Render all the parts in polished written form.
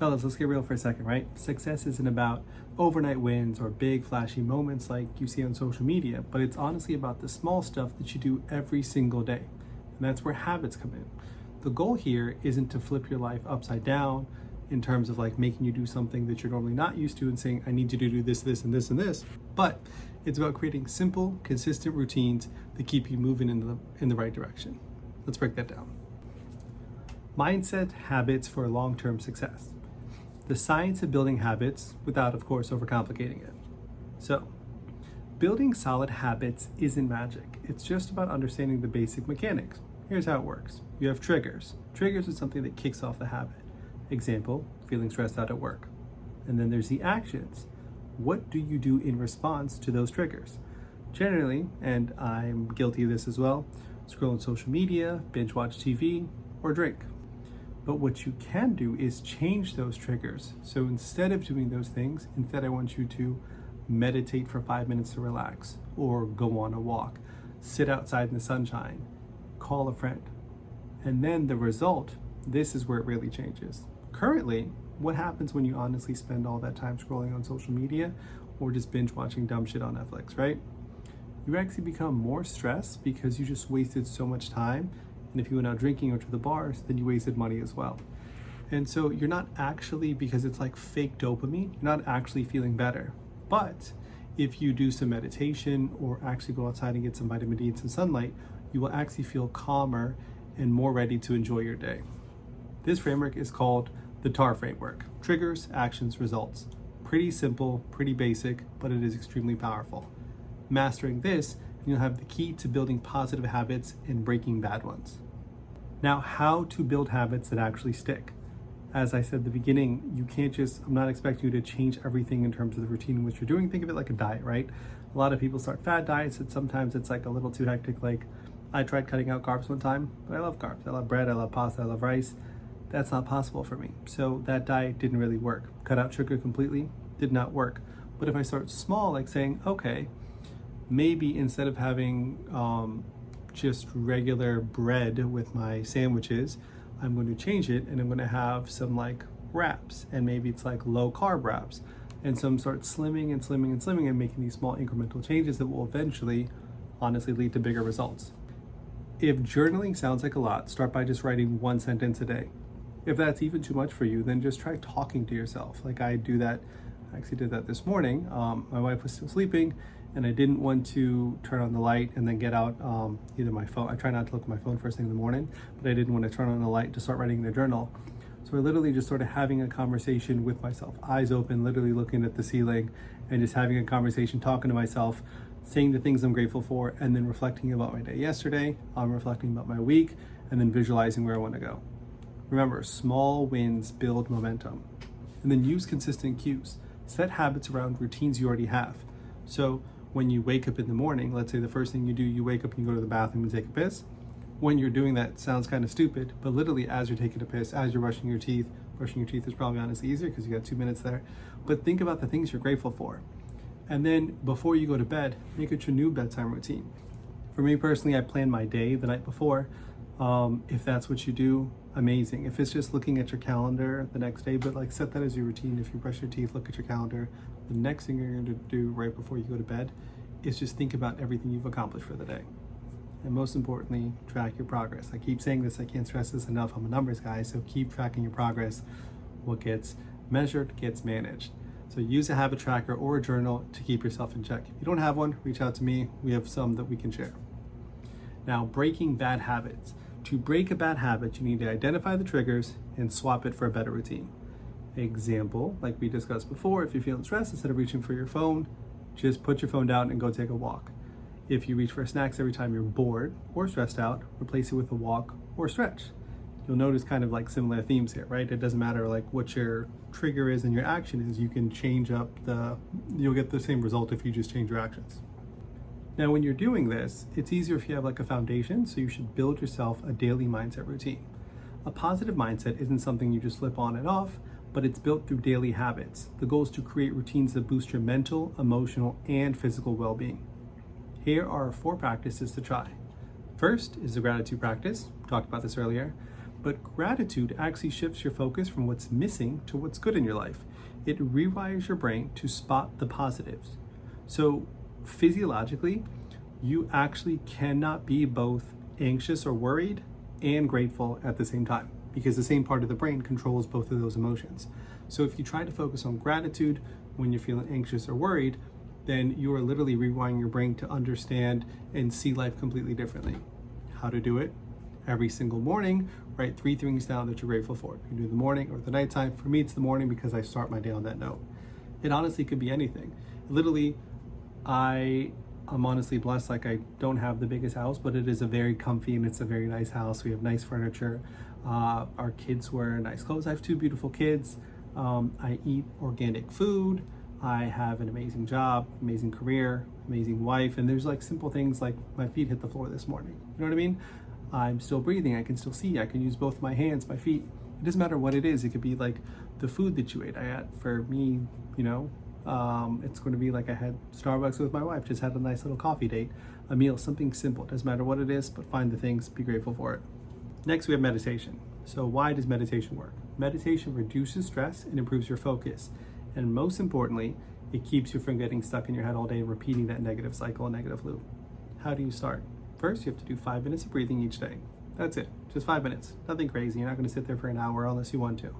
Fellas, let's get real for a second, right? Success isn't about overnight wins or big flashy moments like you see on social media, but it's honestly about the small stuff that you do every single day. And that's where habits come in. The goal here isn't to flip your life upside down in terms of like making you do something that you're normally not used to and saying, I need you to do this, this, and this, and this. But it's about creating simple, consistent routines that keep you moving in the right direction. Let's break that down. Mindset habits for long-term success. The science of building habits without, of course, overcomplicating it. So, building solid habits isn't magic. It's just about understanding the basic mechanics. Here's how it works. You have triggers. Triggers is something that kicks off the habit. Example, feeling stressed out at work. And then there's the actions. What do you do in response to those triggers? Generally, and I'm guilty of this as well, scroll on social media, binge watch TV, or drink. But what you can do is change those triggers. So instead of doing those things, instead I want you to meditate for 5 minutes to relax, or go on a walk, sit outside in the sunshine, call a friend. And then the result, this is where it really changes. Currently, what happens when you honestly spend all that time scrolling on social media or just binge watching dumb shit on Netflix, right? You actually become more stressed because you just wasted so much time. And if you went out drinking or to the bars, then you wasted money as well. And so you're not actually, because it's like fake dopamine, you're not actually feeling better. But if you do some meditation or actually go outside and get some vitamin D and some sunlight, you will actually feel calmer and more ready to enjoy your day. This framework is called the TAR framework: triggers, actions, results. Pretty simple, pretty basic, but it is extremely powerful. Mastering this, you'll have the key to building positive habits and breaking bad ones. Now, how to build habits that actually stick. As I said at the beginning, you can't just, I'm not expecting you to change everything in terms of the routine in which you're doing. Think of it like a diet, right? A lot of people start fad diets and sometimes it's like a little too hectic. Like I tried cutting out carbs one time, but I love carbs. I love bread, I love pasta, I love rice. That's not possible for me. So that diet didn't really work. Cut out sugar completely, did not work. But if I start small, like saying, okay, maybe instead of having just regular bread with my sandwiches, I'm going to change it and I'm going to have some like wraps, and maybe it's like low carb wraps, and some start slimming and slimming and slimming and making these small incremental changes that will eventually honestly lead to bigger results. If journaling sounds like a lot, start by just writing 1 sentence a day. If that's even too much for you, then just try talking to yourself. Like I do that, I actually did that this morning. My wife was still sleeping and I didn't want to turn on the light and then get out either my phone. I try not to look at my phone first thing in the morning, but I didn't want to turn on the light to start writing in the journal. So we're literally just sort of having a conversation with myself, eyes open, literally looking at the ceiling and just having a conversation, talking to myself, saying the things I'm grateful for, and then reflecting about my day yesterday, reflecting about my week, and then visualizing where I want to go. Remember, small wins build momentum. And then use consistent cues. Set habits around routines you already have. So when you wake up in the morning, let's say the first thing you do, you wake up and you go to the bathroom and take a piss. When you're doing that, it sounds kind of stupid, but literally as you're taking a piss, as you're brushing your teeth is probably honestly easier because you got 2 minutes there. But think about the things you're grateful for. And then before you go to bed, make it your new bedtime routine. For me personally, I plan my day the night before. If that's what you do, amazing. If it's just looking at your calendar the next day, but like set that as your routine. If you brush your teeth, look at your calendar. The next thing you're going to do right before you go to bed is just think about everything you've accomplished for the day. And most importantly, track your progress. I keep saying this, I can't stress this enough. I'm a numbers guy, so keep tracking your progress. What gets measured gets managed. So use a habit tracker or a journal to keep yourself in check. If you don't have one, reach out to me. We have some that we can share. Now, breaking bad habits. To break a bad habit, you need to identify the triggers and swap it for a better routine. Example, like we discussed before, if you're feeling stressed, instead of reaching for your phone, just put your phone down and go take a walk. If you reach for snacks every time you're bored or stressed out, replace it with a walk or stretch. You'll notice kind of like similar themes here, right? It doesn't matter like what your trigger is and your action is, you can change up you'll get the same result if you just change your actions. Now, when you're doing this, it's easier if you have like a foundation, so you should build yourself a daily mindset routine. A positive mindset isn't something you just flip on and off, but it's built through daily habits. The goal is to create routines that boost your mental, emotional, and physical well-being. Here are 4 practices to try. First is the gratitude practice. We talked about this earlier. But gratitude actually shifts your focus from what's missing to what's good in your life. It rewires your brain to spot the positives. So physiologically, you actually cannot be both anxious or worried and grateful at the same time, because the same part of the brain controls both of those emotions. So if you try to focus on gratitude when you're feeling anxious or worried, then you are literally rewiring your brain to understand and see life completely differently. How to do it? Every single morning, write 3 things down that you're grateful for. You can do the morning or the nighttime. For me, it's the morning because I start my day on that note. It honestly could be anything. Literally, I'm honestly blessed. Like, I don't have the biggest house, but it is a very comfy and it's a very nice house. We have nice furniture. Our kids wear nice clothes. I have 2 beautiful kids. I eat organic food. I have an amazing job, amazing career, amazing wife. And there's like simple things like my feet hit the floor this morning. You know what I mean? I'm still breathing. I can still see. I can use both my hands, my feet. It doesn't matter what it is. It could be like the food that you ate. For me, it's going to be like I had Starbucks with my wife, just had a nice little coffee date, a meal, something simple. It doesn't matter what it is, but find the things, be grateful for it. Next, we have meditation. So why does meditation work? Meditation reduces stress and improves your focus. And most importantly, it keeps you from getting stuck in your head all day and repeating that negative cycle, a negative loop. How do you start? First, you have to do 5 minutes of breathing each day. That's it, just 5 minutes. Nothing crazy. You're not going to sit there for an hour unless you want to.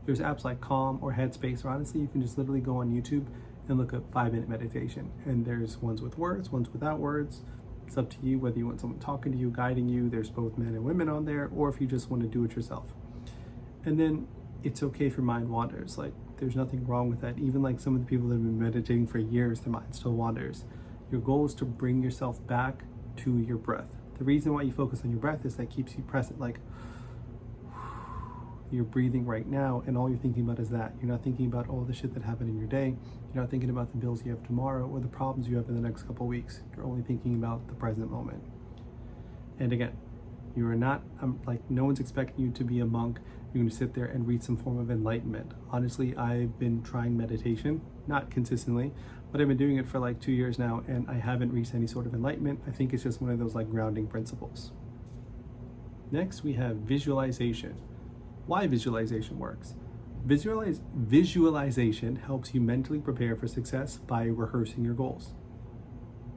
There's apps like Calm or Headspace, or honestly, you can just literally go on YouTube and look up 5-minute meditation. And there's ones with words, ones without words. It's up to you whether you want someone talking to you, guiding you. There's both men and women on there, or if you just want to do it yourself. And then it's okay if your mind wanders. Like, there's nothing wrong with that. Even like some of the people that have been meditating for years, their mind still wanders. Your goal is to bring yourself back to your breath. The reason why you focus on your breath is that keeps you present. Like, you're breathing right now and all you're thinking about is that. You're not thinking about all the shit that happened in your day. You're not thinking about the bills you have tomorrow or the problems you have in the next couple of weeks. You're only thinking about the present moment. And again, you are not, no one's expecting you to be a monk. You're going to sit there and reach some form of enlightenment. Honestly, I've been trying meditation, not consistently, but I've been doing it for like 2 years now, and I haven't reached any sort of enlightenment. I think it's just one of those like grounding principles. Next, we have visualization. Why visualization works? Visualization helps you mentally prepare for success by rehearsing your goals.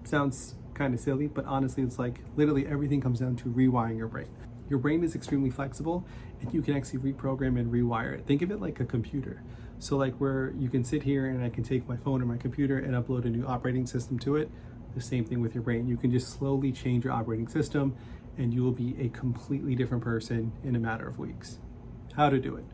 Sounds kind of silly, but honestly, it's like literally everything comes down to rewiring your brain. Your brain is extremely flexible and you can actually reprogram and rewire it. Think of it like a computer. So like where you can sit here and I can take my phone or my computer and upload a new operating system to it. The same thing with your brain. You can just slowly change your operating system and you will be a completely different person in a matter of weeks. How to do it?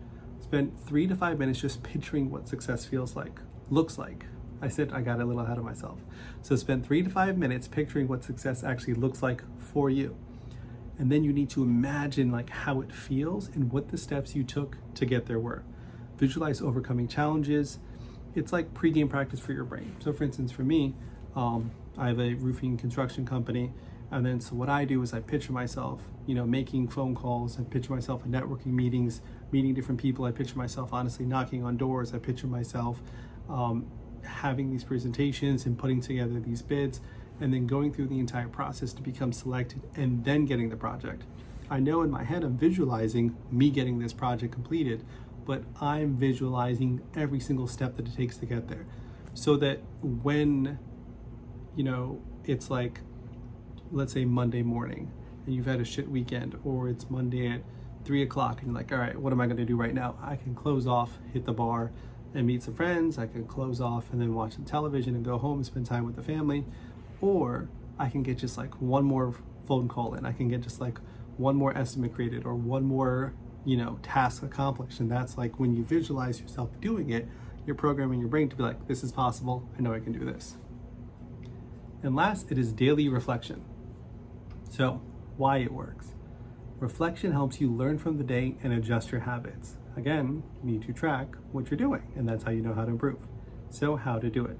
Spend 3 to 5 minutes just picturing what success feels like, looks like. I said I got a little ahead of myself. So spend 3 to 5 minutes picturing what success actually looks like for you. And then you need to imagine like how it feels and what the steps you took to get there were. Visualize overcoming challenges. It's like pre-game practice for your brain. So for instance, for me, I have a roofing construction company. And then so what I do is I picture myself, making phone calls. I picture myself in networking meetings, meeting different people. I picture myself honestly knocking on doors. I picture myself having these presentations and putting together these bids and then going through the entire process to become selected and then getting the project. I know in my head I'm visualizing me getting this project completed, but I'm visualizing every single step that it takes to get there. So that when, it's like, let's say Monday morning and you've had a shit weekend, or it's Monday at 3 o'clock and you're like, all right, what am I gonna do right now? I can close off, hit the bar and meet some friends. I can close off and then watch the television and go home and spend time with the family. Or I can get just like one more phone call in. I can get just like one more estimate created or one more, task accomplished. And that's like when you visualize yourself doing it, you're programming your brain to be like, this is possible. I know I can do this. And last, it is daily reflection. So why it works. Reflection helps you learn from the day and adjust your habits. Again, you need to track what you're doing, and that's how you know how to improve. So how to do it.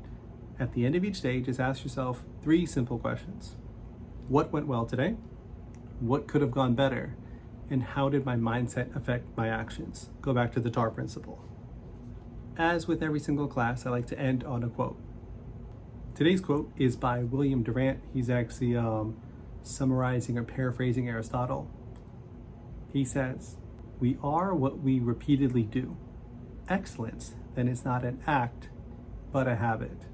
At the end of each day, just ask yourself 3 simple questions. What went well today? What could have gone better? And how did my mindset affect my actions? Go back to the TAR principle. As with every single class, I like to end on a quote. Today's quote is by William Durant. He's actually summarizing or paraphrasing Aristotle. He says, "We are what we repeatedly do. Excellence, then, is not an act, but a habit."